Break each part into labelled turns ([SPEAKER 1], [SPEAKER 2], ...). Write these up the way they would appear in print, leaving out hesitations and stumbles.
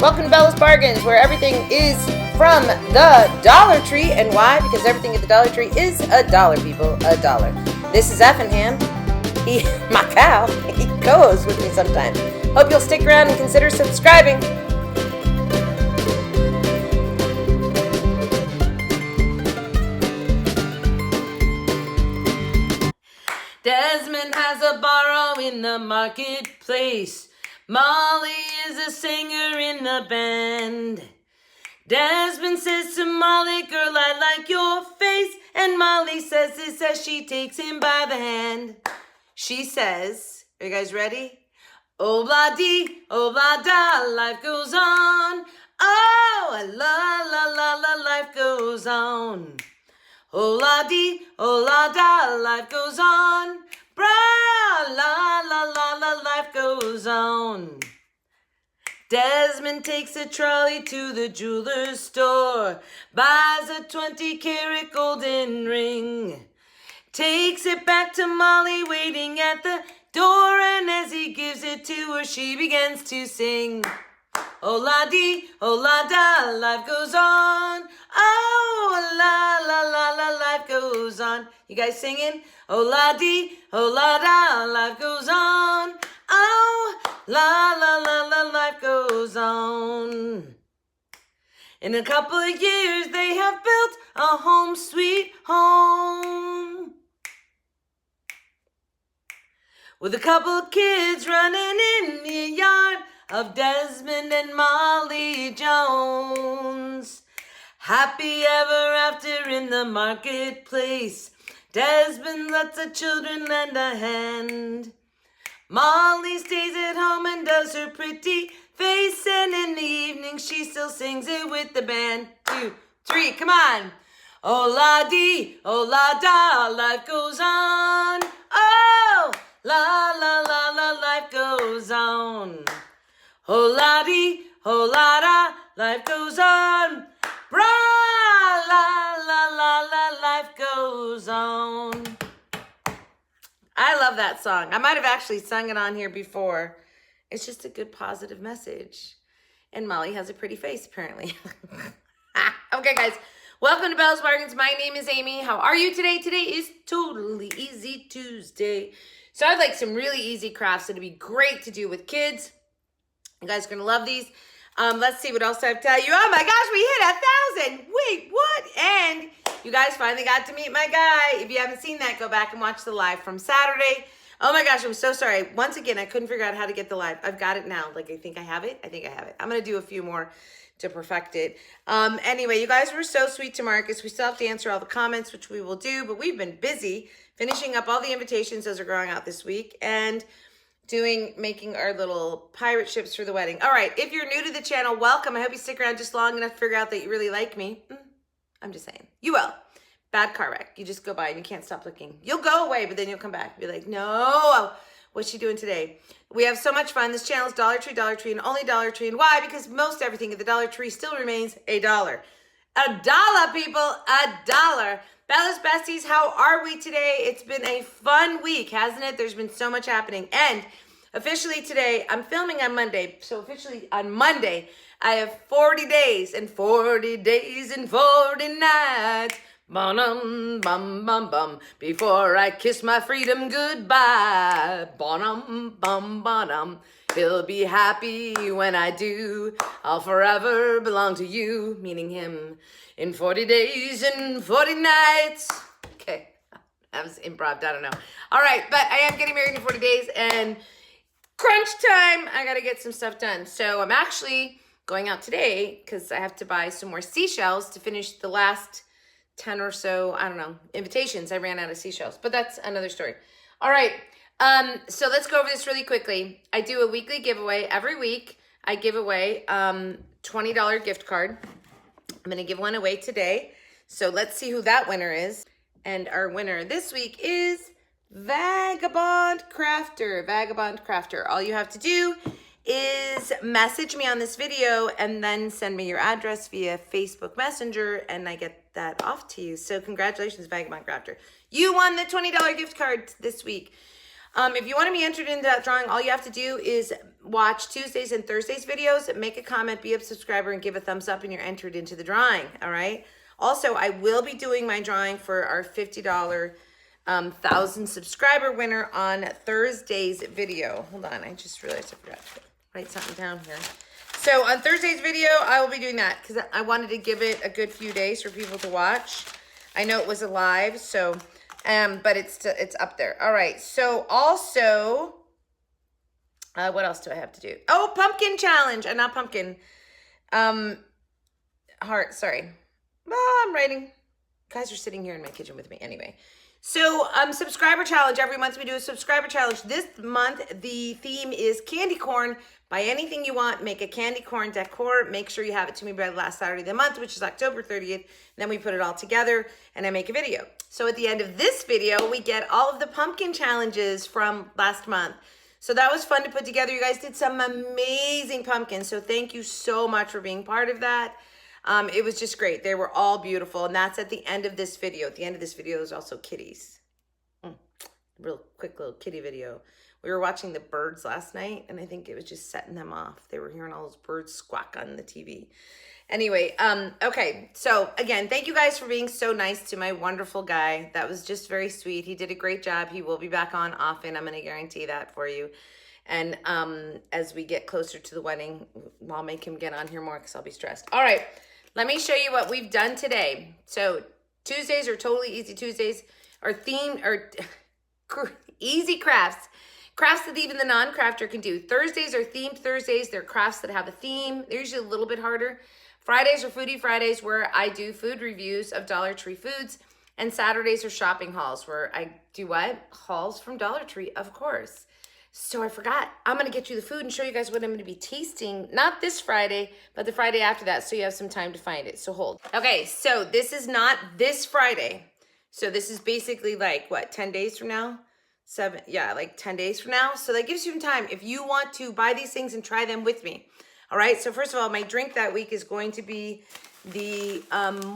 [SPEAKER 1] Welcome to Bella's Bargains, where everything is from the Dollar Tree. And why? Because everything at the Dollar Tree is $1, people. $1. This is Effingham. My cow, he goes with me sometimes. Hope you'll stick around and consider subscribing. Desmond has a borrow in the marketplace. Molly is a singer in the band. Desmond says to Molly, girl, I like your face. And Molly says this as she takes him by the hand. She says, are you guys ready? Oh, blah dee, oh, blah da, life goes on. Oh, la, la, la, la, life goes on. Oh, la dee, oh, la da, life goes on. Bra, la, la, la, la, life goes on. Desmond takes a trolley to the jeweler's store, buys a 20-karat golden ring, takes it back to Molly waiting at the door, and as he gives it to her, she begins to sing. Oh, la dee, oh, la da, life goes on. Oh, la, la, la, la, life goes on. You guys singing? Oh, la dee, oh, la da, life goes on. Oh, la, la, la, la, life goes on. In a couple of years, they have built a home sweet home, with a couple of kids running in the yard of Desmond and Molly Jones. Happy ever after in the marketplace. Desmond lets the children lend a hand. Molly stays at home and does her pretty face, and in the evening she still sings it with the band. 2, 3, come on. Oh, la dee, oh, la da, life goes on. Oh, la, la, la, la, life goes on. Oh, la dee, oh, la da, life goes on. Bra, la, la, la, la, life goes on. I love that song. I might have actually sung it on here before. It's just a good positive message. And Molly has a pretty face, apparently. Okay, guys. Welcome to Bella's Bargains. My name is Amy. How are you today? Today is Totally Easy Tuesday. So I'd like some really easy crafts that'd be great to do with kids. You guys are going to love these. Let's see what else I have to tell you. Oh my gosh, we hit 1,000. Wait, what? And you guys finally got to meet my guy. If you haven't seen that, go back and watch the live from Saturday. Oh my gosh, I'm so sorry. Once again, I couldn't figure out how to get the live. I've got it now. Like, I think I have it. I'm going to do a few more to perfect it. Anyway, you guys were so sweet to Marcus. We still have to answer all the comments, which we will do, but we've been busy finishing up all the invitations as are going out this week and making our little pirate ships for the wedding. All right, if you're new to the channel, welcome. I hope you stick around just long enough to figure out that you really like me. I'm just saying. You will. Bad car wreck. You just go by and you can't stop looking. You'll go away, but then you'll come back and be like, no, what's she doing today? We have so much fun. This channel is Dollar Tree, and only Dollar Tree. And why? Because most everything at the Dollar Tree still remains $1. $1, people, $1. Bella's Besties, how are we today? It's been a fun week, hasn't it? There's been so much happening. And officially today, I'm filming on Monday. So officially on Monday, I have 40 days and 40 days and 40 nights. Bum bum bum bum. Before I kiss my freedom goodbye. Bum bum bum. He'll be happy when I do. I'll forever belong to you, meaning him. In 40 days and 40 nights. Okay, that was improv. I don't know. All right, but I am getting married in 40 days and crunch time. I gotta get some stuff done. So I'm actually going out today because I have to buy some more seashells to finish the last 10 or so, I don't know, invitations. I ran out of seashells, but that's another story. All right, so let's go over this really quickly. I do a weekly giveaway. Every week, I give away $20 gift card. I'm going to give one away today. So let's see who that winner is. And our winner this week is Vagabond Crafter. Vagabond Crafter. All you have to do is message me on this video and then send me your address via Facebook Messenger, and I get that off to you. So congratulations, Vagabond Crafter. You won the $20 gift card this week. If you want to be entered into that drawing, all you have to do is watch Tuesdays and Thursdays videos, make a comment, be a subscriber, and give a thumbs up, and you're entered into the drawing, all right? Also, I will be doing my drawing for our $50 1,000 subscriber winner on Thursday's video. Hold on, I just realized I forgot to write something down here. So on Thursday's video, I will be doing that because I wanted to give it a good few days for people to watch. I know it was a live, so, but it's up there. All right, so also, what else do I have to do? Oh, pumpkin challenge, not pumpkin. Heart, sorry. Oh, I'm writing. You guys are sitting here in my kitchen with me anyway. So, subscriber challenge. Every month we do a subscriber challenge. This month, the theme is candy corn. Buy anything you want. Make a candy corn decor. Make sure you have it to me by the last Saturday of the month, which is October 30th. Then we put it all together and I make a video. So at the end of this video, we get all of the pumpkin challenges from last month. So that was fun to put together. You guys did some amazing pumpkins. So thank you so much for being part of that. It was just great. They were all beautiful. And that's at the end of this video. At the end of this video, there's also kitties. Real quick little kitty video. We were watching the birds last night, and I think it was just setting them off. They were hearing all those birds squawk on the TV. Anyway, okay. So again, thank you guys for being so nice to my wonderful guy. That was just very sweet. He did a great job. He will be back on often. I'm going to guarantee that for you. And as we get closer to the wedding, I'll make him get on here more because I'll be stressed. All right. Let me show you what we've done today. So Tuesdays are totally easy Tuesdays, or themed, or easy crafts. Crafts that even the non-crafter can do. Thursdays are themed Thursdays. They're crafts that have a theme. They're usually a little bit harder. Fridays are Foodie Fridays, where I do food reviews of Dollar Tree foods. And Saturdays are shopping hauls, where I do what? Hauls from Dollar Tree, of course. So I forgot. I'm going to get you the food and show you guys what I'm going to be tasting. Not this Friday, but the Friday after that, so you have some time to find it. So hold. Okay, so this is not this Friday. So this is basically like, what, 10 days from now? Like 10 days from now. So that gives you some time if you want to buy these things and try them with me. All right, so first of all, my drink that week is going to be the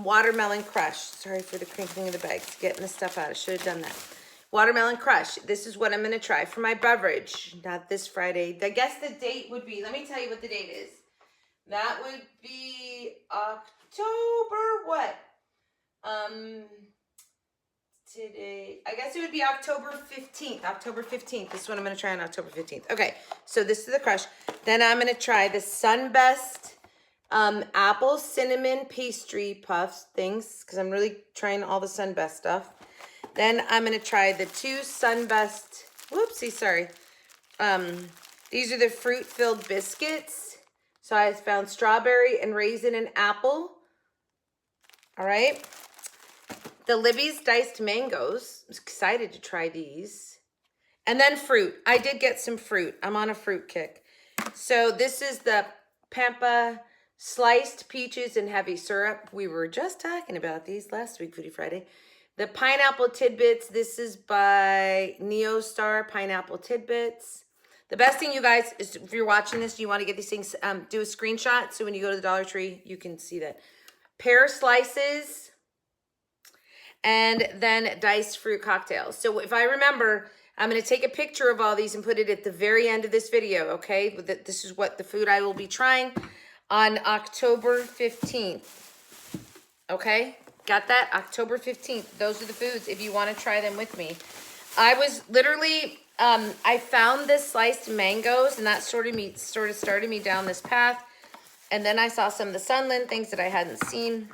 [SPEAKER 1] watermelon crush. Sorry for the crinkling of the bags, getting the stuff out. I should have done that. Watermelon crush. This is what I'm going to try for my beverage. Not this Friday. I guess the date would be, let me tell you what the date is. That would be October what? Today, I guess it would be October 15th. October 15th. This is what I'm going to try on October 15th. Okay, so this is the crush. Then I'm going to try the Sunbest apple cinnamon pastry puffs things, because I'm really trying all the Sunbest stuff. Then I'm going to try the two Sunbest, whoopsie, sorry. These are the fruit-filled biscuits. So I found strawberry and raisin and apple. All right. The Libby's diced mangoes. I'm excited to try these. And then fruit. I did get some fruit. I'm on a fruit kick. So this is the Pampa sliced peaches and heavy syrup. We were just talking about these last week, Foodie Friday. The pineapple tidbits. This is by Neostar Pineapple Tidbits. The best thing, you guys, is if you're watching this, you want to get these things, do a screenshot. So when you go to the Dollar Tree, you can see that. Pear slices. And then diced fruit cocktails. So if I remember, I'm going to take a picture of all these and put it at the very end of this video, okay? This is what the food I will be trying on October 15th. Okay? Got that? October 15th. Those are the foods if you want to try them with me. I was literally, I found this sliced mangoes, and that sort of started me down this path. And then I saw some of the Sunland things that I hadn't seen.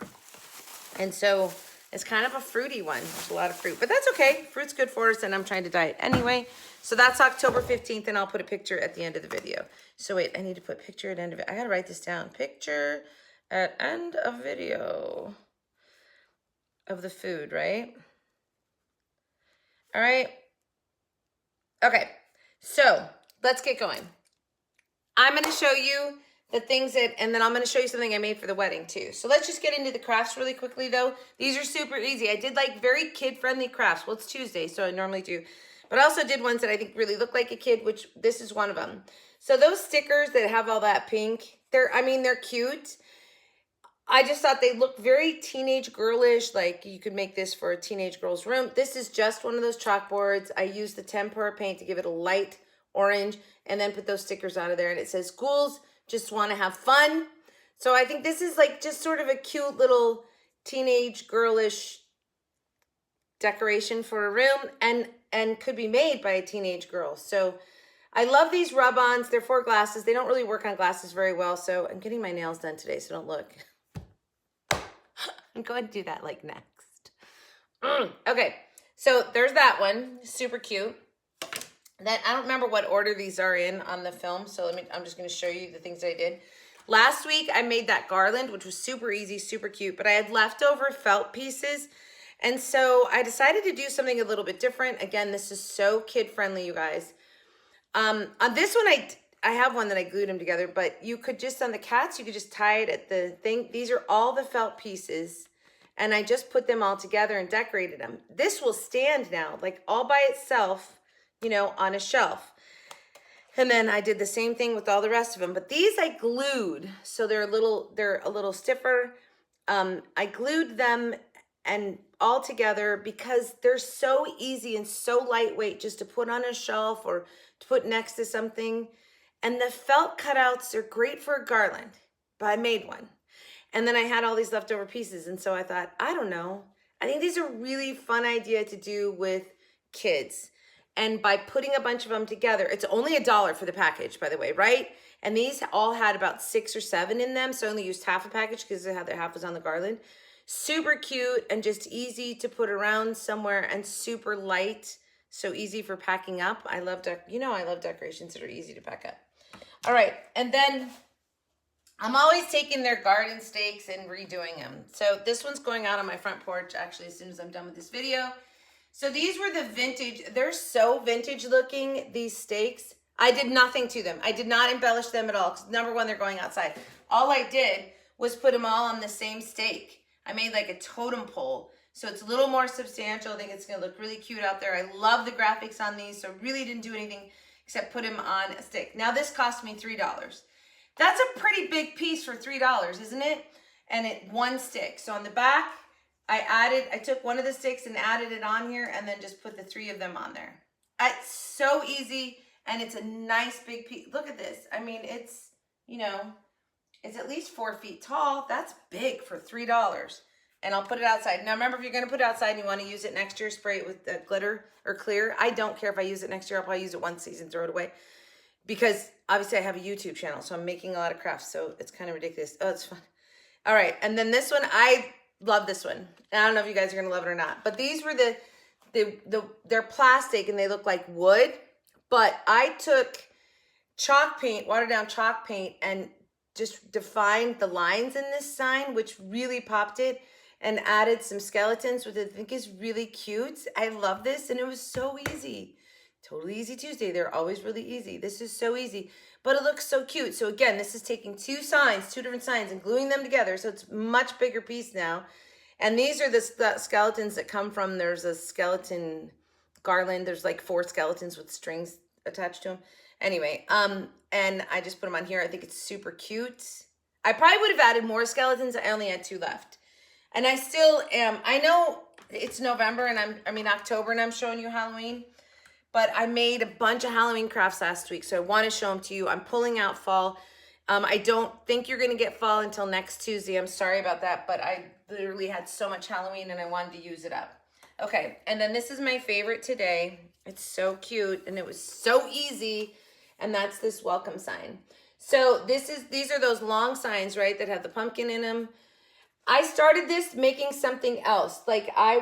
[SPEAKER 1] And so it's kind of a fruity one. There's a lot of fruit, but that's okay. Fruit's good for us, and I'm trying to diet anyway. So that's October 15th, and I'll put a picture at the end of the video. So wait, I need to put picture at end of it. I gotta write this down. Picture at end of video of the food, right? All right. Okay, so let's get going. I'm going to show you the things that, and then I'm going to show you something I made for the wedding too. So let's just get into the crafts really quickly though. These are super easy. I did like very kid-friendly crafts. Well, it's Tuesday, so I normally do. But I also did ones that I think really look like a kid, which this is one of them. So those stickers that have all that pink, they're cute. I just thought they look very teenage girlish, like you could make this for a teenage girl's room. This is just one of those chalkboards. I used the tempera paint to give it a light orange, and then put those stickers out of there. And it says, schools just want to have fun. So I think this is like just sort of a cute little teenage girlish decoration for a room, and could be made by a teenage girl. So I love these rub-ons. They're for glasses. They don't really work on glasses very well. So I'm getting my nails done today, so don't look. I'm going to do that like next. Okay, so there's that one. Super cute. Then I don't remember what order these are in on the film, so I'm just going to show you the things that I did. Last week I made that garland, which was super easy, super cute, but I had leftover felt pieces, and so I decided to do something a little bit different. Again, this is so kid friendly, you guys. On this one, I have one that I glued them together, but you could just, on the cats, you could just tie it at the thing. These are all the felt pieces, and I just put them all together and decorated them. This will stand now, like all by itself, you know, on a shelf. And then I did the same thing with all the rest of them, but these I glued, so they're a little stiffer. I glued them and all together because they're so easy and so lightweight just to put on a shelf or to put next to something. And the felt cutouts are great for a garland, but I made one. And then I had all these leftover pieces, and so I thought, I don't know. I think these are a really fun idea to do with kids. And by putting a bunch of them together, it's only $1 for the package, by the way, right? And these all had about 6 or 7 in them, so I only used half a package because the other half was on the garland. Super cute and just easy to put around somewhere, and super light, so easy for packing up. I love decorations that are easy to pack up. All right, and then I'm always taking their garden stakes and redoing them. So this one's going out on my front porch, actually, as soon as I'm done with this video. So these were the vintage, they're so vintage looking, these stakes. I did nothing to them. I did not embellish them at all, because number one, they're going outside. All I did was put them all on the same stake. I made like a totem pole, so it's a little more substantial. I think it's gonna look really cute out there. I love the graphics on these, so really didn't do anything except put them on a stick. Now this cost me $3. That's a pretty big piece for $3, isn't it? And one stick. So on the back, I took one of the sticks and added it on here, and then just put the 3 of them on there. It's so easy, and it's a nice big piece. Look at this. I mean, it's, you know, it's at least 4 feet tall. That's big for $3. And I'll put it outside. Now remember, if you're gonna put it outside and you wanna use it next year, spray it with glitter or clear. I don't care if I use it next year. I'll probably use it one season, throw it away. Because obviously I have a YouTube channel, so I'm making a lot of crafts, so it's kind of ridiculous. Oh, it's fun. All right, and then this one, I love this one. And I don't know if you guys are gonna love it or not, but these were they're plastic and they look like wood, but I took chalk paint, watered down chalk paint, and just defined the lines in this sign, which really popped it, and added some skeletons, which I think is really cute. I love this, and it was so easy. Totally Easy Tuesday. They're always really easy. This is so easy, but it looks so cute. So again, this is taking 2 different signs, and gluing them together, so it's a much bigger piece now. And these are the skeletons that come from, there's a skeleton garland. There's like 4 skeletons with strings attached to them. Anyway, and I just put them on here. I think it's super cute. I probably would have added more skeletons. I only had 2 left. And I still am, I know it's November and October, and I'm showing you Halloween, but I made a bunch of Halloween crafts last week, so I want to show them to you. I'm pulling out fall. I don't think you're going to get fall until next Tuesday. I'm sorry about that, but I literally had so much Halloween and I wanted to use it up. Okay, and then this is my favorite today. It's so cute and it was so easy, and that's this welcome sign. So these are those long signs, right, that have the pumpkin in them. I started this making something else. Like I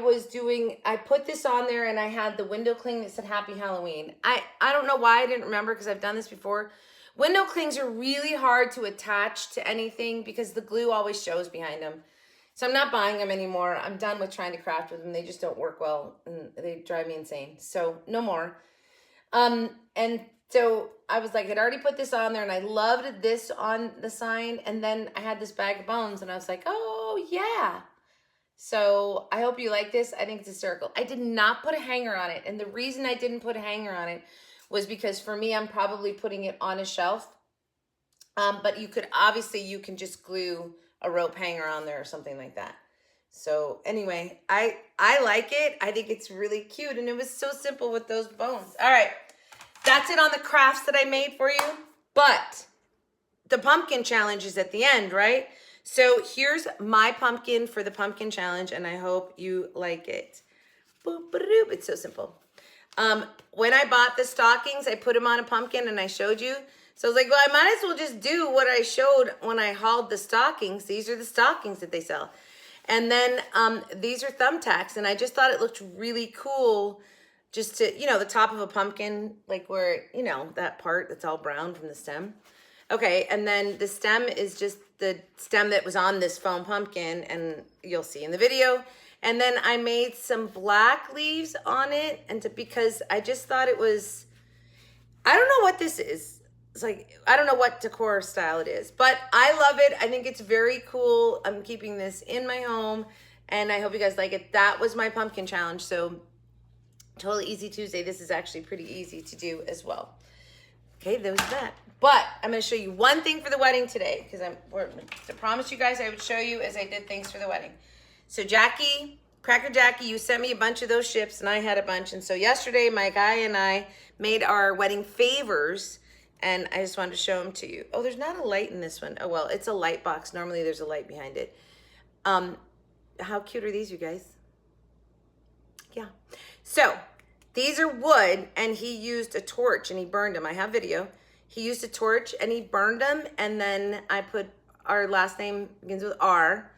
[SPEAKER 1] put this on there and I had the window cling that said Happy Halloween. I don't know why I didn't remember, because I've done this before. Window clings are really hard to attach to anything because the glue always shows behind them. So I'm not buying them anymore. I'm done with trying to craft with them. They just don't work well and they drive me insane. So no more. And so I was like, I'd already put this on there and I loved this on the sign. And then I had this bag of bones and I was like, oh yeah. So I hope you like this. I think it's hysterical. I did not put a hanger on it. And the reason I didn't put a hanger on it was because for me, I'm probably putting it on a shelf. But you can just glue a rope hanger on there or something like that. So anyway, I like it. I think it's really cute, and it was so simple with those bones. All right. that's it on the crafts that I made for you. But the pumpkin challenge is at the end, right? So here's my pumpkin for the pumpkin challenge, and I hope you like it. Boop, ba-doop. It's so simple. When I bought the stockings, I put them on a pumpkin and I showed you. So I was like, well, I might as well just do what I showed when I hauled the stockings. These are the stockings that they sell. And then these are thumbtacks, and I just thought it looked really cool just to, you know, the top of a pumpkin, like where, you know, that part that's all brown from the stem. Okay, and then the stem is just the stem that was on this foam pumpkin, and you'll see in the video. And then I made some black leaves on it, and because I just thought it was, I don't know what this is. It's like, I don't know what decor style it is, but I love it. I think it's very cool. I'm keeping this in my home, and I hope you guys like it. That was my pumpkin challenge, so totally easy Tuesday. This is actually pretty easy to do as well. Okay, there was that. But I'm going to show you one thing for the wedding today, because I promised you guys I would show you as I did things for the wedding. So Jackie, Cracker Jackie, you sent me a bunch of those ships, and I had a bunch. And so yesterday, my guy and I made our wedding favors, and I just wanted to show them to you. Oh, there's not a light in this one. Oh, well, it's a light box. Normally, there's a light behind it. How cute are these, you guys? Yeah. So these are wood, and he used a torch, and he burned them. I have video. He used a torch, and he burned them, and then I put our last name begins with R,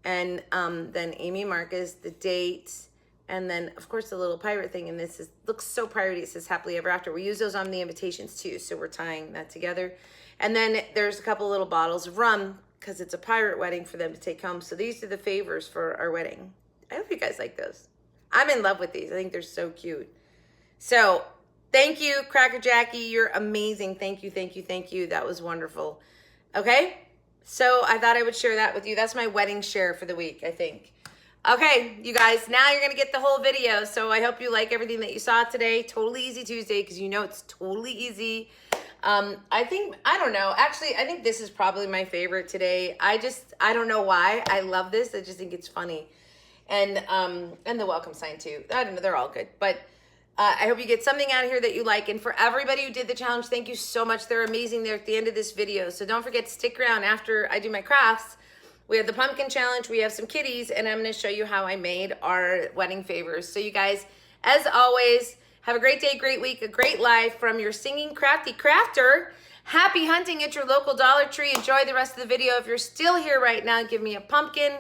[SPEAKER 1] and then Amy Marcus, the date, and then, of course, the little pirate thing, and this looks so piratey. It says happily ever after. We use those on the invitations, too, so we're tying that together. And then there's a couple little bottles of rum, because it's a pirate wedding for them to take home. So these are the favors for our wedding. I hope you guys like those. I'm in love with these. I think they're so cute. So thank you, Cracker Jackie. You're amazing. Thank you, thank you, thank you. That was wonderful. Okay, so I thought I would share that with you. That's my wedding share for the week, I think. Okay, you guys, now you're going to get the whole video. So I hope you like everything that you saw today. Totally Easy Tuesday, because you know it's totally easy. I don't know. Actually, I think this is probably my favorite today. I don't know why. I love this. I just think it's funny. And the welcome sign too. I don't know, they're all good. But I hope you get something out of here that you like. And for everybody who did the challenge, thank you so much. They're amazing. They're at the end of this video. So don't forget to stick around after I do my crafts. We have the pumpkin challenge. We have some kitties. And I'm going to show you how I made our wedding favors. So you guys, as always, have a great day, great week, a great life from your singing crafty crafter. Happy hunting at your local Dollar Tree. Enjoy the rest of the video. If you're still here right now, give me a pumpkin.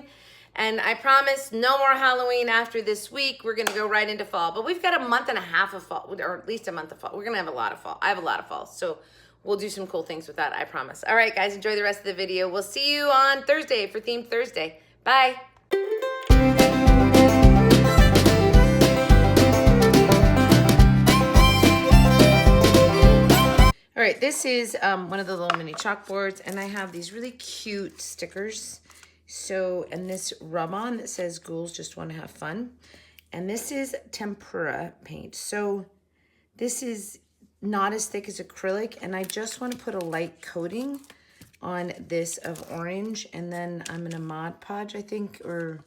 [SPEAKER 1] And I promise no more Halloween after this week. We're going to go right into fall. But we've got a month and a half of fall, or at least a month of fall. We're going to have a lot of fall. I have a lot of fall. So we'll do some cool things with that, I promise. All right, guys, enjoy the rest of the video. We'll see you on Thursday for Themed Thursday. Bye. All right, this is one of the little mini chalkboards, and I have these really cute stickers. So, and this rub-on that says ghouls just want to have fun. And this is tempera paint. So this is not as thick as acrylic, and I just want to put a light coating on this of orange, and then I'm going to Mod Podge, I think, or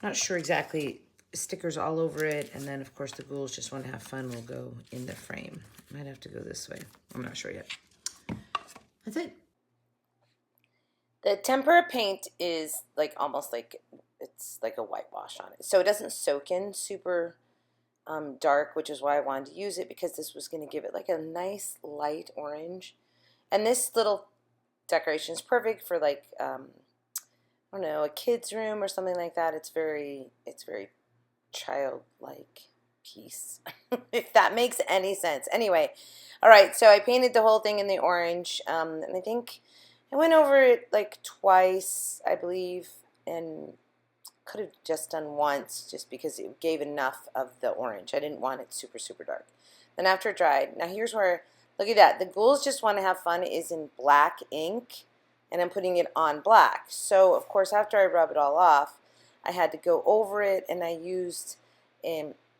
[SPEAKER 1] not sure exactly, stickers all over it. And then, of course, the ghouls just want to have fun will go in the frame. Might have to go this way. I'm not sure yet. That's it. The tempera paint is like almost like it's like a whitewash on it. So it doesn't soak in super dark, which is why I wanted to use it, because this was going to give it like a nice light orange. And this little decoration is perfect for like, I don't know, a kid's room or something like that. It's very childlike piece, if that makes any sense. Anyway, all right, so I painted the whole thing in the orange, and I think I went over it like twice, I believe, and could have just done once just because it gave enough of the orange. I didn't want it super, super dark. Then after it dried, now here's where, look at that. The ghouls just want to have fun is in black ink, and I'm putting it on black. So, of course, after I rub it all off, I had to go over it, and I used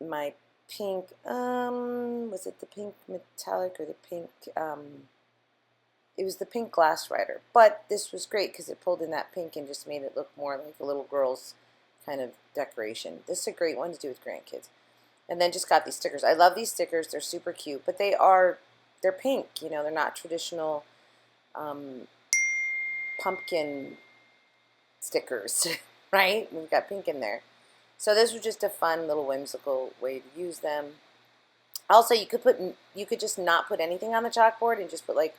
[SPEAKER 1] my pink, was it the pink metallic or the pink, it was the pink glass writer, but this was great because it pulled in that pink and just made it look more like a little girl's kind of decoration. This is a great one to do with grandkids. And then just got these stickers. I love these stickers. They're super cute, but they're pink. You know, they're not traditional pumpkin stickers, right? We've got pink in there. So this was just a fun little whimsical way to use them. Also, you could just not put anything on the chalkboard and just put like,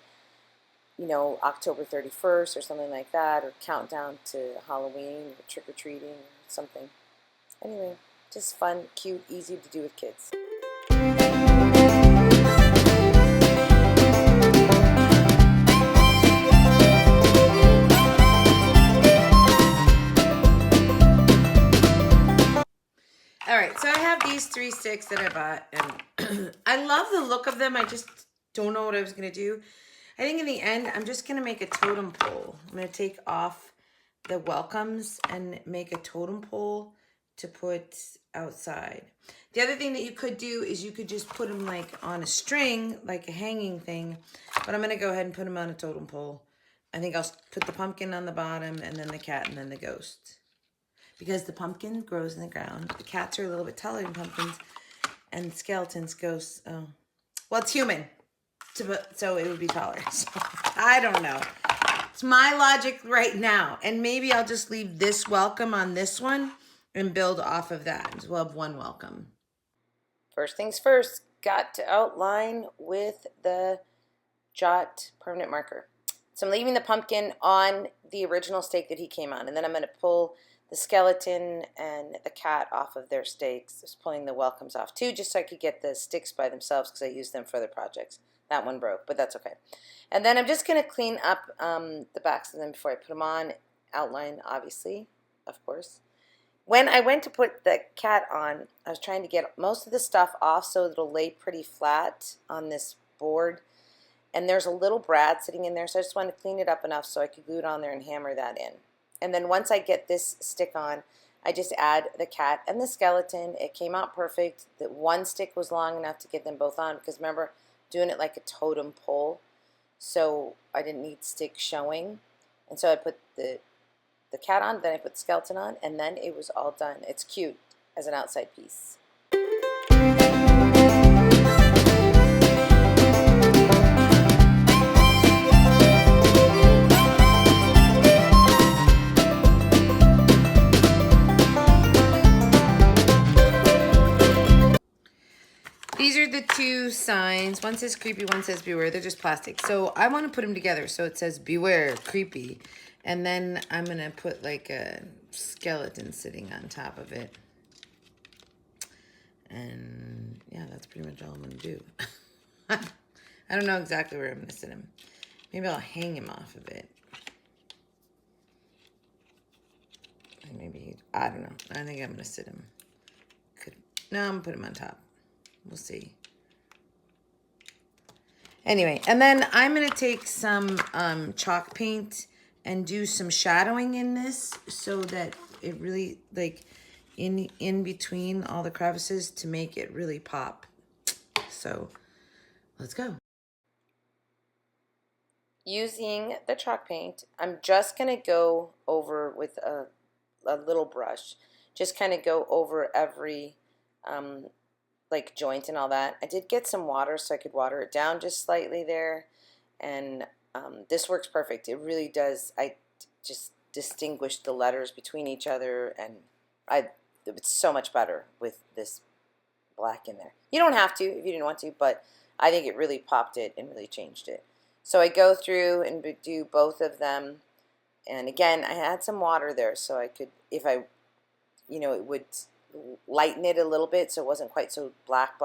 [SPEAKER 1] you know, October 31st or something like that, or countdown to Halloween or trick-or-treating or something. Anyway, just fun, cute, easy to do with kids. All right, so I have these 3 sticks that I bought, and I love the look of them. I just don't know what I was going to do. I think in the end, I'm just going to make a totem pole. I'm going to take off the welcomes and make a totem pole to put outside. The other thing that you could do is you could just put them like on a string, like a hanging thing, but I'm going to go ahead and put them on a totem pole. I think I'll put the pumpkin on the bottom, and then the cat, and then the ghost. Because the pumpkin grows in the ground. The cats are a little bit taller than pumpkins. And skeletons, ghosts, oh. Well, it's human. So it would be taller. So, I don't know. It's my logic right now. And maybe I'll just leave this welcome on this one and build off of that. We'll have one welcome. First things first, got to outline with the Jot permanent marker. So I'm leaving the pumpkin on the original stake that he came on. And then I'm going to pull the skeleton and the cat off of their stakes. Just pulling the welcomes off too, just so I could get the sticks by themselves because I used them for other projects. That one broke, but that's okay. And then I'm just going to clean up the backs of them before I put them on. Outline, obviously, of course. When I went to put the cat on, I was trying to get most of the stuff off so it'll lay pretty flat on this board. And there's a little brad sitting in there, so I just wanted to clean it up enough so I could glue it on there and hammer that in. And then once I get this stick on, I just add the cat and the skeleton. It came out perfect. That one stick was long enough to get them both on because remember, doing it like a totem pole, so I didn't need sticks showing. And so I put the cat on, then I put the skeleton on, and then it was all done. It's cute as an outside piece. These are the 2 signs. One says creepy, one says beware. They're just plastic. So I want to put them together. So it says beware, creepy. And then I'm going to put like a skeleton sitting on top of it. And yeah, that's pretty much all I'm going to do. I don't know exactly where I'm going to sit him. Maybe I'll hang him off of it. Maybe, I don't know. I think I'm going to sit him. No, I'm going to put him on top. We'll see. Anyway, and then I'm going to take some chalk paint and do some shadowing in this so that it really, like, in between all the crevices to make it really pop. So, let's go. Using the chalk paint, I'm just going to go over with a little brush. Just kind of go over every like joint and all that. I did get some water so I could water it down just slightly there, and this works perfect. It really does. I just distinguished the letters between each other, and it's so much better with this black in there. You don't have to if you didn't want to, but I think it really popped it and really changed it. So I go through and do both of them, and again I had some water there so I could, if I, you know, it would lighten it a little bit so it wasn't quite so black.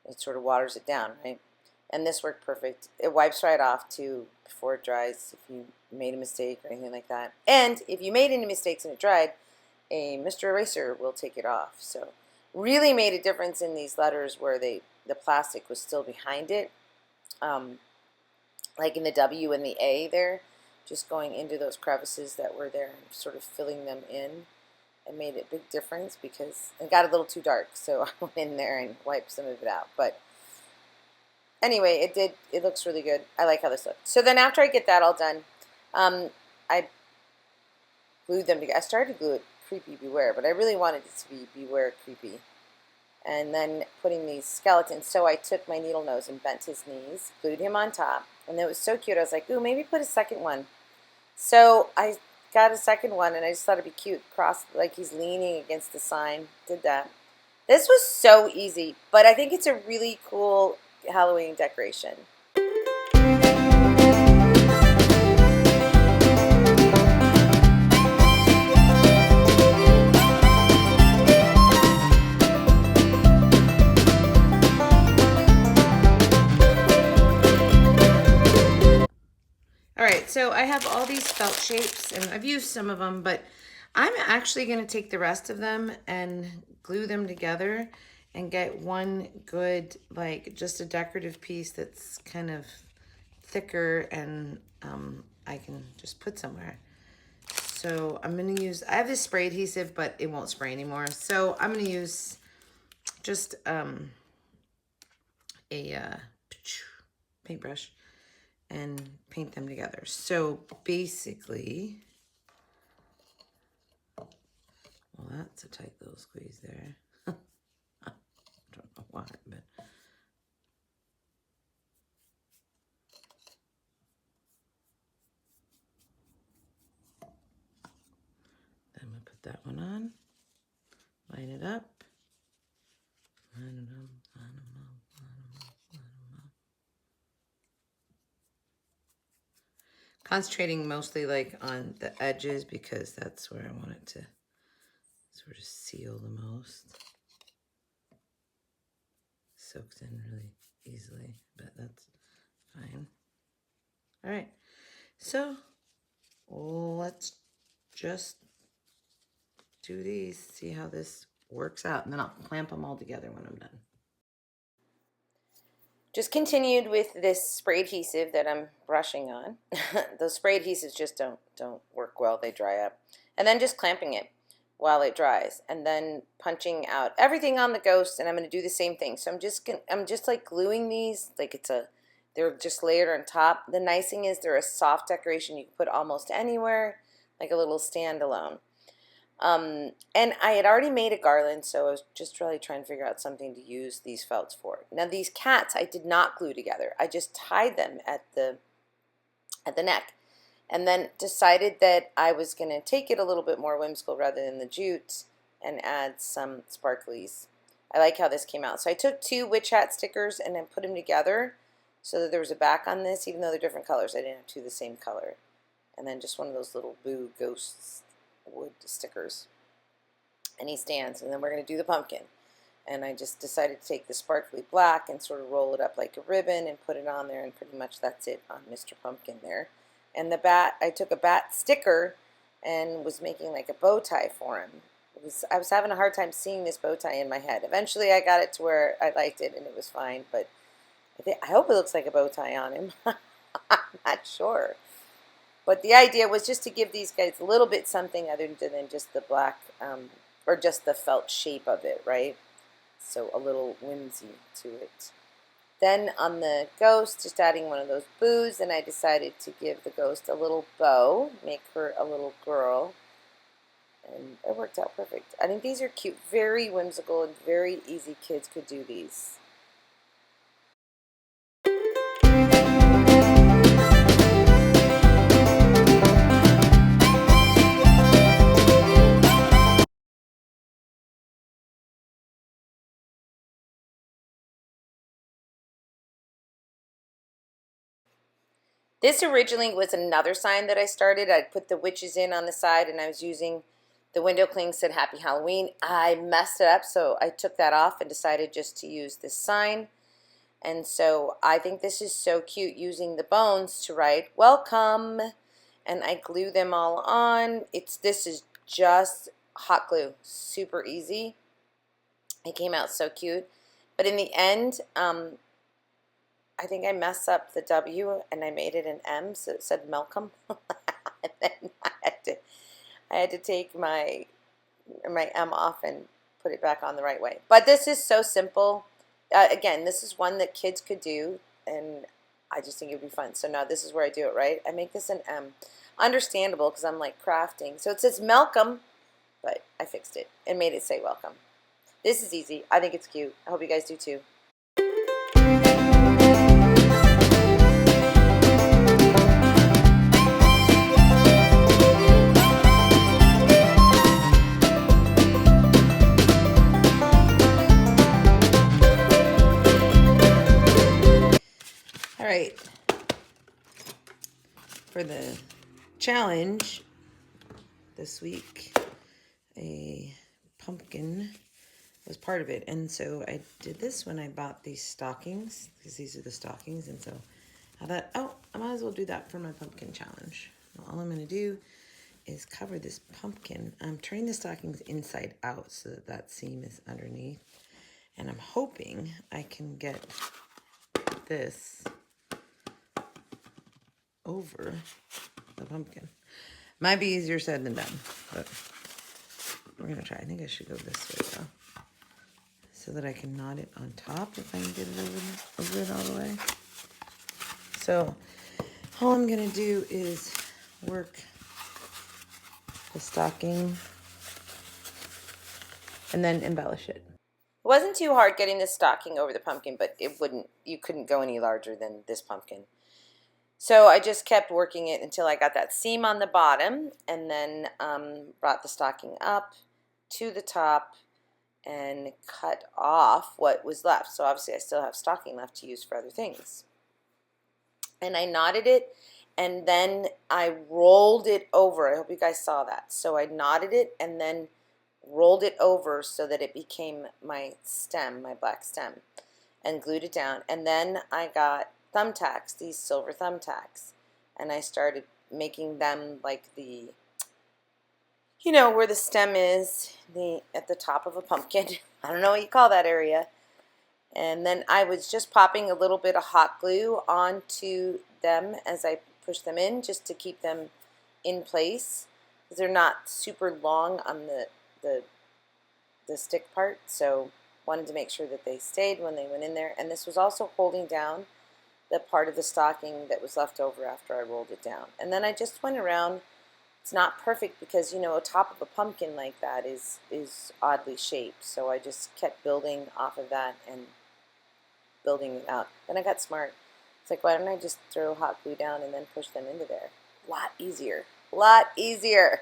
[SPEAKER 1] It sort of waters it down, right? And this worked perfect. It wipes right off too before it dries if you made a mistake or anything like that. And if you made any mistakes and it dried, a Mr. Eraser will take it off. So really made a difference in these letters where the plastic was still behind it, like in the W and the A there, just going into those crevices that were there and sort of filling them in. It made a big difference because it got a little too dark, so I went in there and wiped some of it out. But anyway, it looks really good. I like how this looks. So then after I get that all done, I glued them together. I started to glue it Creepy Beware, but I really wanted it to be Beware Creepy.
[SPEAKER 2] and then putting these skeletons. So I took my needle nose and bent his knees, glued him on top, and it was so cute. I was like, ooh, maybe put a second one. So I got a second one, and I just thought it'd be cute. Cross, like he's leaning against the sign. Did that. This was so easy, but I think it's a really cool Halloween decoration.
[SPEAKER 1] All right, so I have all these felt shapes, and I've used some of them, but I'm actually going to take the rest of them and glue them together and get one good, like just a decorative piece that's kind of thicker and I can just put somewhere. So I'm going to use, I have this spray adhesive, but it won't spray anymore. So I'm going to use just a paintbrush and paint them together. So basically, well, that's a tight little squeeze there. I don't know why, but I'm gonna put that one on, line it up, line it up, line them up, line them up, line them up. Concentrating mostly like on the edges because that's where I want it to sort of seal the most. Soaks in really easily, but that's fine. All right, so let's just do these, see how this works out, and then I'll clamp them all together when I'm done.
[SPEAKER 2] Just continued with this spray adhesive that I'm brushing on. Those spray adhesives just don't work well, they dry up. And then just clamping it while it dries, and then punching out everything on the ghost, and I'm going to do the same thing. So I'm just like gluing these like they're just layered on top. The nice thing is they're a soft decoration you can put almost anywhere, like a little standalone. And I had already made a garland, so I was just really trying to figure out something to use these felts for. Now these cats I did not glue together. I just tied them at the neck, and then decided that I was going to take it a little bit more whimsical rather than the jute and add some sparklies. I like how this came out. So I took 2 witch hat stickers and then put them together so that there was a back on this, even though they're different colors. I didn't have 2 the same color. And then just one of those little boo ghosts wood stickers, and he stands, and then we're going to do the pumpkin. And I just decided to take the sparkly black and sort of roll it up like a ribbon and put it on there, and pretty much that's it on Mr. Pumpkin there. And the bat, I took a bat sticker and was making like a bow tie for him. I was having a hard time seeing this bow tie in my head. Eventually I got it to where I liked it and it was fine, but I hope it looks like a bow tie on him. I'm not sure. But the idea was just to give these guys a little bit something other than just the black, or just the felt shape of it, right? So a little whimsy to it. Then on the ghost, just adding one of those boos, and I decided to give the ghost a little bow, make her a little girl. And it worked out perfect. I think these are cute, very whimsical, and very easy. Kids could do these. This originally was another sign that I started. I put the witches in on the side, and I was using the window cling said Happy Halloween. I messed it up, so I took that off and decided just to use this sign. And so I think this is so cute, using the bones to write welcome. And I glue them all on. This is just hot glue, super easy. It came out so cute. But in the end, I think I messed up the W and I made it an M, so it said Malcolm. And then I had to take my M off and put it back on the right way. But this is so simple. Again, this is one that kids could do, and I just think it would be fun. So now this is where I do it, right? I make this an M. Understandable, because I'm like crafting. So it says Malcolm, but I fixed it and made it say welcome. This is easy. I think it's cute. I hope you guys do too.
[SPEAKER 1] All right. For the challenge this week, a pumpkin was part of it. And so I did this when I bought these stockings, because these are the stockings. And so I thought, oh, I might as well do that for my pumpkin challenge. Well, all I'm going to do is cover this pumpkin. I'm turning the stockings inside out so that that seam is underneath. And I'm hoping I can get this over the pumpkin. Might be easier said than done, but we're going to try. I think I should go this way though, so that I can knot it on top if I can get it over it all the way. So all I'm going to do is work the stocking and then embellish it.
[SPEAKER 2] It wasn't too hard getting the stocking over the pumpkin, but you couldn't go any larger than this pumpkin. So I just kept working it until I got that seam on the bottom, and then brought the stocking up to the top and cut off what was left. So obviously I still have stocking left to use for other things. And I knotted it, and then I rolled it over. I hope you guys saw that. So I knotted it and then rolled it over so that it became my stem, my black stem, and glued it down. And then I got thumbtacks, these silver thumbtacks, and I started making them like the, you know, where the stem is, at the top of a pumpkin. I don't know what you call that area. And then I was just popping a little bit of hot glue onto them as I push them in, just to keep them in place, because they're not super long on the stick part. So wanted to make sure that they stayed when they went in there. And this was also holding down the part of the stocking that was left over after I rolled it down. And then I just went around. It's not perfect because, you know, a top of a pumpkin like that is oddly shaped. So I just kept building off of that and building it out. Then I got smart. It's like, why don't I just throw hot glue down and then push them into there? A lot easier. A lot easier.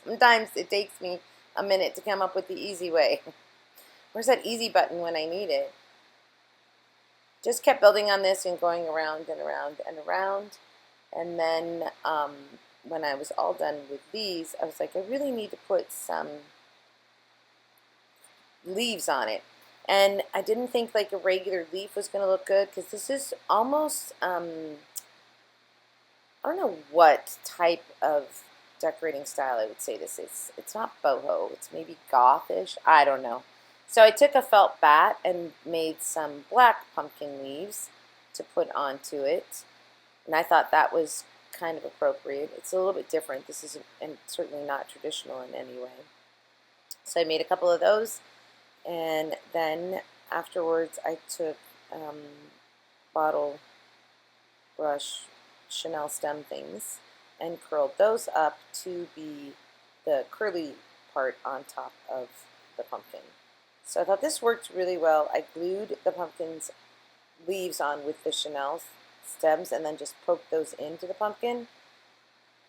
[SPEAKER 2] Sometimes it takes me a minute to come up with the easy way. Where's that easy button when I need it? Just kept building on this and going around and around and around. And then when I was all done with these, I was like, I really need to put some leaves on it. And I didn't think like a regular leaf was going to look good, because this is almost, I don't know what type of decorating style I would say this is. It's not boho. It's maybe gothish. I don't know. So I took a felt bat and made some black pumpkin leaves to put onto it. And I thought that was kind of appropriate. It's a little bit different. This is certainly not traditional in any way. So I made a couple of those. And then afterwards I took bottle brush Chanel stem things and curled those up to be the curly part on top of the pumpkin. So I thought this worked really well. I glued the pumpkin's leaves on with the Chanel stems and then just poked those into the pumpkin.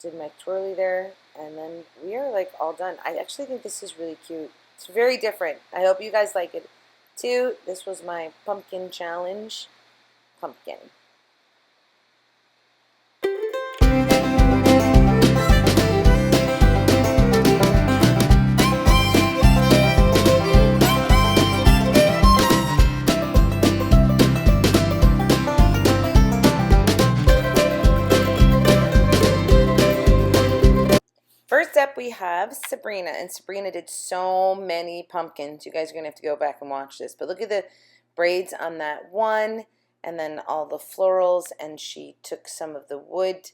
[SPEAKER 2] Did my twirly there, and then we are like all done. I actually think this is really cute. It's very different. I hope you guys like it too. This was my pumpkin challenge. Pumpkin. First up we have Sabrina, and Sabrina did so many pumpkins. You guys are going to have to go back and watch this. But look at the braids on that one, and then all the florals, and she took some of the wood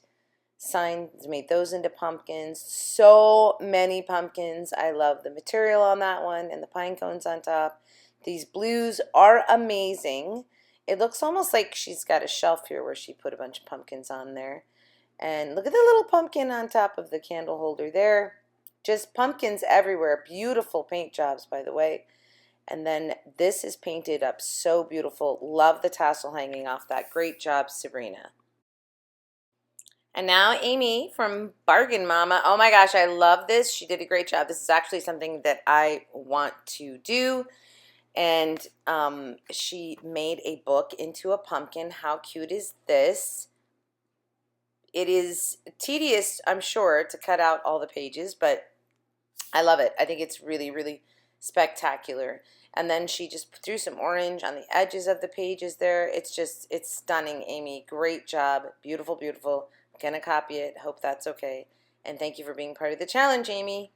[SPEAKER 2] signs, made those into pumpkins. So many pumpkins. I love the material on that one and the pine cones on top. These blues are amazing. It looks almost like she's got a shelf here where she put a bunch of pumpkins on there. And look at the little pumpkin on top of the candle holder there. Just pumpkins everywhere. Beautiful paint jobs, by the way. And then this is painted up so beautiful. Love the tassel hanging off that. Great job, Sabrina. And now Amy from Bargain Mama. Oh my gosh, I love this. She did a great job. This is actually something that I want to do. And she made a book into a pumpkin. How cute is this? It is tedious, I'm sure, to cut out all the pages, but I love it. I think it's really, really spectacular. And then she just threw some orange on the edges of the pages there. It's stunning, Amy. Great job. Beautiful, beautiful. Gonna copy it. Hope that's okay. And thank you for being part of the challenge, Amy.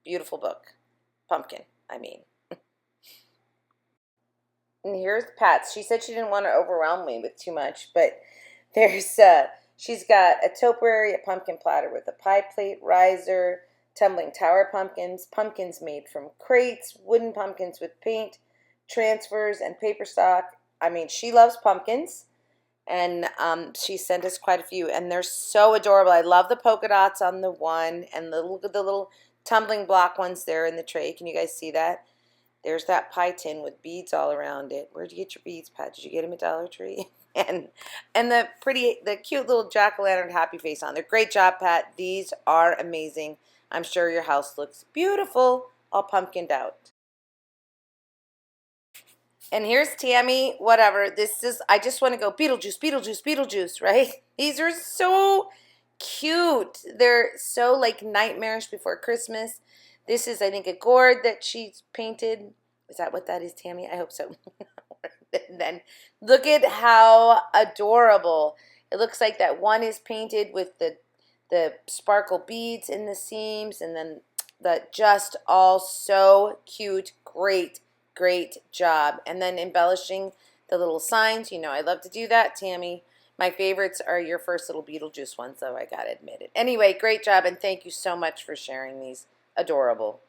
[SPEAKER 2] Beautiful book. Pumpkin, I mean. And here's Pat's. She said she didn't want to overwhelm me with too much, but there's she's got a topiary, a pumpkin platter with a pie plate, riser, tumbling tower pumpkins, pumpkins made from crates, wooden pumpkins with paint, transfers, and paper stock. I mean, she loves pumpkins, and she sent us quite a few, and they're so adorable. I love the polka dots on the one, and look at the little tumbling block ones there in the tray. Can you guys see that? There's that pie tin with beads all around it. Where'd you get your beads, Pat? Did you get them at Dollar Tree? and the cute little jack-o'-lantern happy face on there. Great job, Pat. These are amazing. I'm sure your house looks beautiful, all pumpkined out. And here's Tammy, whatever. This is, I just want to go Beetlejuice, Beetlejuice, Beetlejuice, right? These are so cute. They're so like nightmarish before Christmas. This is, I think, a gourd that she's painted. Is that what that is, Tammy? I hope so. And then look at how adorable. It looks like that one is painted with the sparkle beads in the seams, and then the just all so cute. Great job. And then embellishing the little signs. You know, I love to do that, Tammy. My favorites are your first little Beetlejuice ones, though, I gotta admit it. Anyway, great job, and thank you so much for sharing these. Adorable.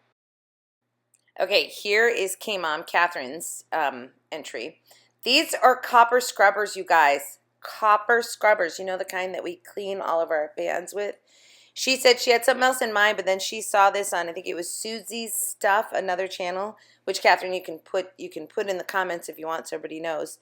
[SPEAKER 2] Okay, here is K-Mom, Catherine's entry. These are copper scrubbers, you guys. Copper scrubbers. You know, the kind that we clean all of our pans with? She said she had something else in mind, but then she saw this on, I think it was Susie's Stuff, another channel, which, Catherine, you can put in the comments if you want so everybody knows.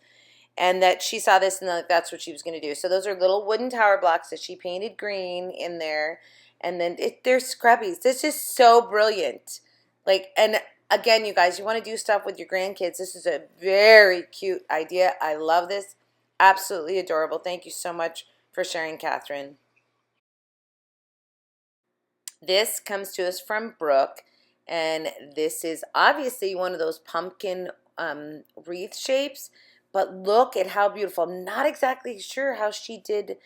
[SPEAKER 2] And that she saw this and that's what she was going to do. So those are little wooden tower blocks that she painted green in there. And then they're scrubbies. This is so brilliant. Like, and again, you guys, you want to do stuff with your grandkids. This is a very cute idea. I love this. Absolutely adorable. Thank you so much for sharing, Catherine. This comes to us from Brooke, and this is obviously one of those pumpkin wreath shapes, but look at how beautiful. I'm not exactly sure how she did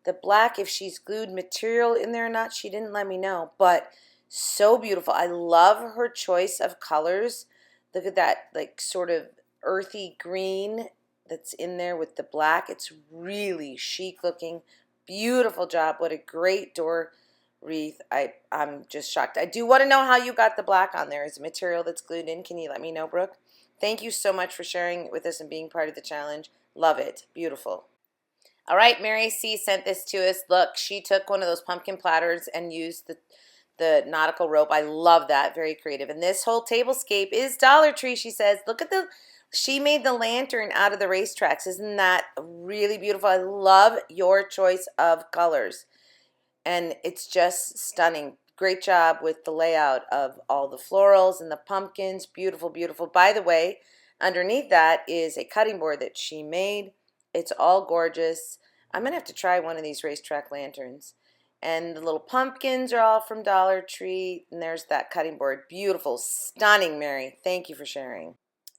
[SPEAKER 2] the black, if she's glued material in there or not. She didn't let me know, but so beautiful. I love her choice of colors. Look at that, like sort of earthy green that's in there with the black. It's really chic looking. Beautiful job. What a great door wreath. I'm just shocked. I do want to know how you got the black on there. Is it material that's glued in? Can you let me know, Brooke? Thank you so much for sharing it with us and being part of the challenge. Love it. Beautiful. All right, Mary C. sent this to us. Look, she took one of those pumpkin platters and used the nautical rope. I love that. Very creative. And this whole tablescape is Dollar Tree, she says. Look at she made the lantern out of the racetracks. Isn't that really beautiful? I love your choice of colors. And it's just stunning. Great job with the layout of all the florals and the pumpkins. Beautiful, beautiful. By the way, underneath that is a cutting board that she made. It's all gorgeous. I'm going to have to try one of these racetrack lanterns. And the little pumpkins are all from Dollar Tree. And there's that cutting board. Beautiful, stunning, Mary. Thank you for sharing.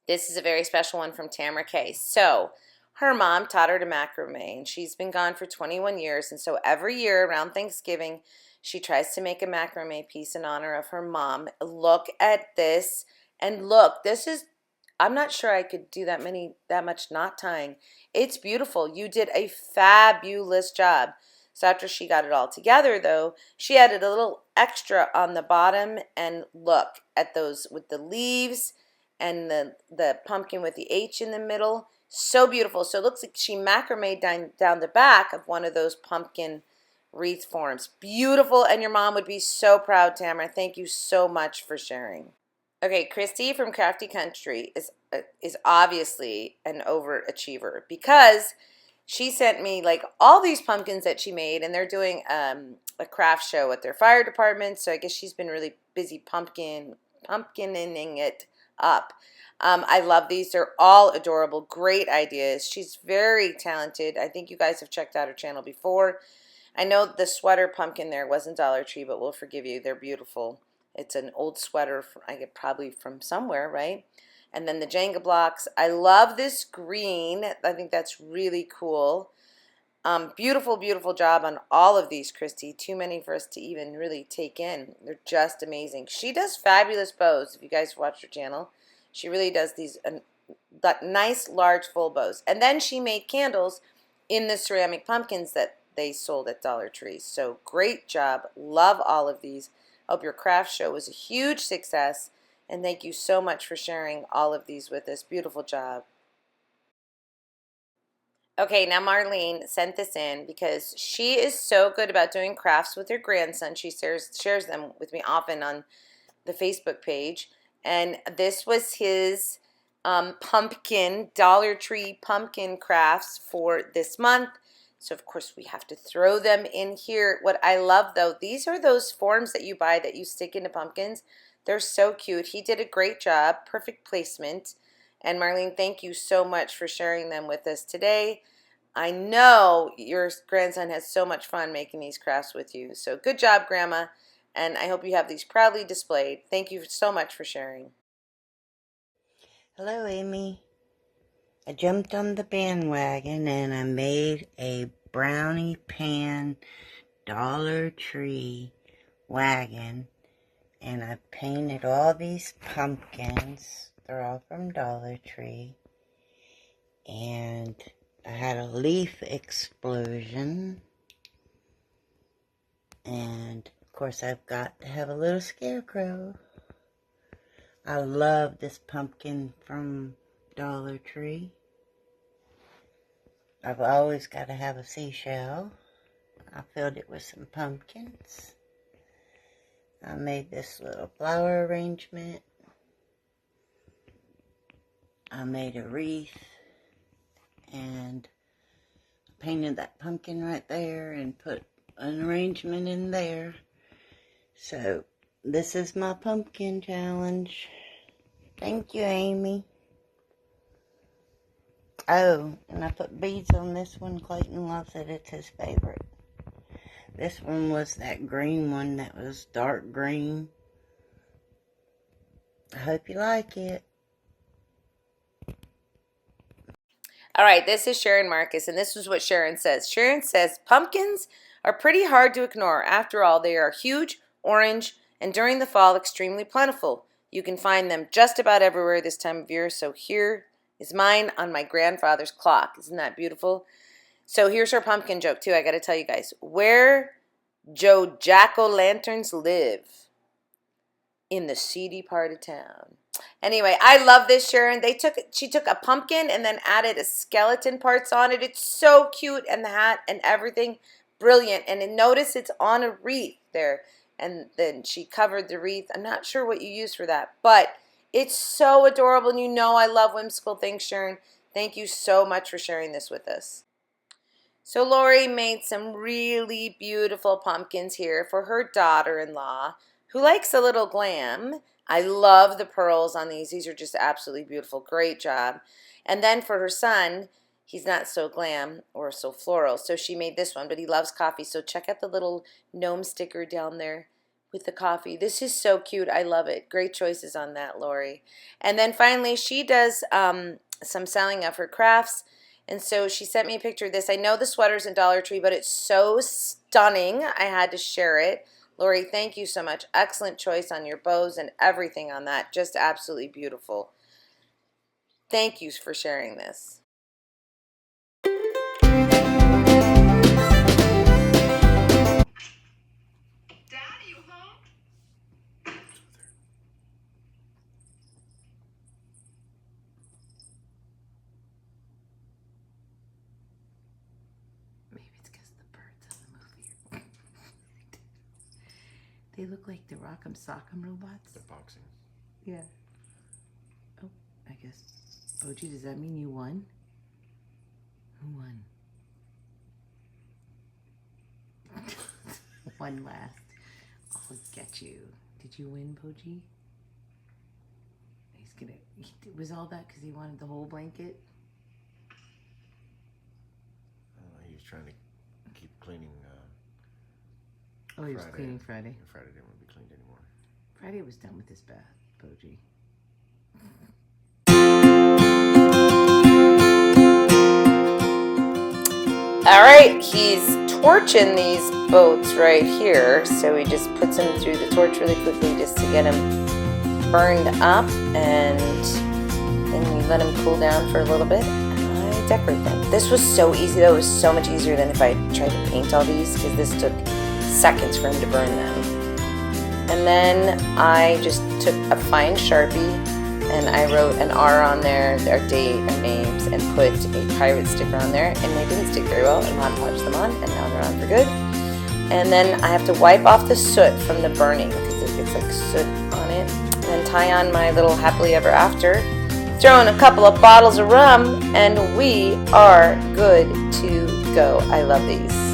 [SPEAKER 2] This is a very special one from Tamara Kay. So, her mom taught her to macrame, and she's been gone for 21 years. And so every year around Thanksgiving, she tries to make a macrame piece in honor of her mom. Look at this. And look, this is, I'm not sure I could do that much knot tying. It's beautiful. You did a fabulous job. So after she got it all together, though, she added a little extra on the bottom. And look at those with the leaves and the pumpkin with the H in the middle. So beautiful. So it looks like she macrame down the back of one of those pumpkin wreath forms. Beautiful, and your mom would be so proud, Tamara. Thank you so much for sharing. Okay, Christy from Crafty Country is obviously an overachiever because she sent me like all these pumpkins that she made, and they're doing a craft show at their fire department. So I guess she's been really busy pumpkining it up. I love these. They're all adorable. Great ideas. She's very talented. I think you guys have checked out her channel before. I know the sweater pumpkin there wasn't Dollar Tree, but we'll forgive you. They're beautiful. It's an old sweater, I get probably from somewhere, right? And then the Jenga blocks. I love this green. I think that's really cool. Beautiful, beautiful job on all of these, Christy. Too many for us to even really take in. They're just amazing. She does fabulous bows. If you guys watch her channel, she really does these nice, large, full bows. And then she made candles in the ceramic pumpkins that they sold at Dollar Tree. So great job. Love all of these. Hope your craft show was a huge success. And thank you so much for sharing all of these with us. Beautiful job. Okay, now Marlene sent this in because she is so good about doing crafts with her grandson. She shares them with me often on the Facebook page. And this was his pumpkin, Dollar Tree pumpkin crafts for this month. So, of course, we have to throw them in here. What I love, though, these are those forms that you buy that you stick into pumpkins. They're so cute. He did a great job. Perfect placement. And Marlene, thank you so much for sharing them with us today. I know your grandson has so much fun making these crafts with you. So good job, Grandma. And I hope you have these proudly displayed. Thank you so much for sharing.
[SPEAKER 3] Hello, Amy. I jumped on the bandwagon and I made a brownie pan Dollar Tree wagon. And I painted all these pumpkins. They're all from Dollar Tree. And I had a leaf explosion. And, of course, I've got to have a little scarecrow. I love this pumpkin from Dollar Tree. I've always got to have a seashell. I filled it with some pumpkins. I made this little flower arrangement. I made a wreath and painted that pumpkin right there and put an arrangement in there. So this is my pumpkin challenge. Thank you, Amy. Oh, and I put beads on this one. Clayton loves it. It's his favorite. This one was that green one that was dark green. I hope you like it.
[SPEAKER 2] All right, this is Sharon Marcus, and this is what Sharon says. Sharon says, pumpkins are pretty hard to ignore. After all, they are huge, orange, and during the fall, extremely plentiful. You can find them just about everywhere this time of year, so here is mine on my grandfather's clock. Isn't that beautiful? So here's her pumpkin joke, too. I got to tell you guys. Where Joe Jack-o'-lanterns live? In the seedy part of town. Anyway, I love this, Sharon. She took a pumpkin and then added a skeleton parts on it. It's so cute, and the hat and everything, brilliant. And notice it's on a wreath there, and then she covered the wreath. I'm not sure what you used for that, but it's so adorable, and you know I love whimsical things, Sharon. Thank you so much for sharing this with us. So Lori made some really beautiful pumpkins here for her daughter-in-law, who likes a little glam. I love the pearls on these. These are just absolutely beautiful. Great job. And then for her son, he's not so glam or so floral, so she made this one, but he loves coffee. So check out the little gnome sticker down there with the coffee. This is so cute. I love it. Great choices on that, Lori. And then finally, she does some selling of her crafts. And so she sent me a picture of this. I know the sweater's in Dollar Tree, but it's so stunning. I had to share it. Lori, thank you so much. Excellent choice on your bows and everything on that. Just absolutely beautiful. Thank you for sharing this.
[SPEAKER 4] Dad, are you home?
[SPEAKER 1] Maybe it's because the birds in the movie. They look like the Rock'em Sock'em robots.
[SPEAKER 5] They're boxing.
[SPEAKER 1] Yeah. Oh, I guess. Boji, does that mean you won? Who won? One last. I'll get you. Did you win, Boji? He's gonna. Was all that because he wanted the whole blanket?
[SPEAKER 5] He was trying to keep cleaning.
[SPEAKER 1] Oh, he was
[SPEAKER 5] Friday.
[SPEAKER 1] cleaning Friday.
[SPEAKER 5] Friday didn't want to be cleaned anymore.
[SPEAKER 1] Friday was done with his bath, Boji.
[SPEAKER 2] All right, he's torching these boats right here. So he just puts them through the torch really quickly just to get them burned up, and then we let them cool down for a little bit, and I decorate them. This was so easy though. It was so much easier than if I tried to paint all these, because this took seconds for him to burn them. And then I just took a fine Sharpie and I wrote an R on there, our date, our names, and put a pirate sticker on there, and they didn't stick very well, and Mom touched them on, and now they're on for good. And then I have to wipe off the soot from the burning, because it gets like soot on it, and then tie on my little happily ever after, throw in a couple of bottles of rum, and we are good to go. I love these.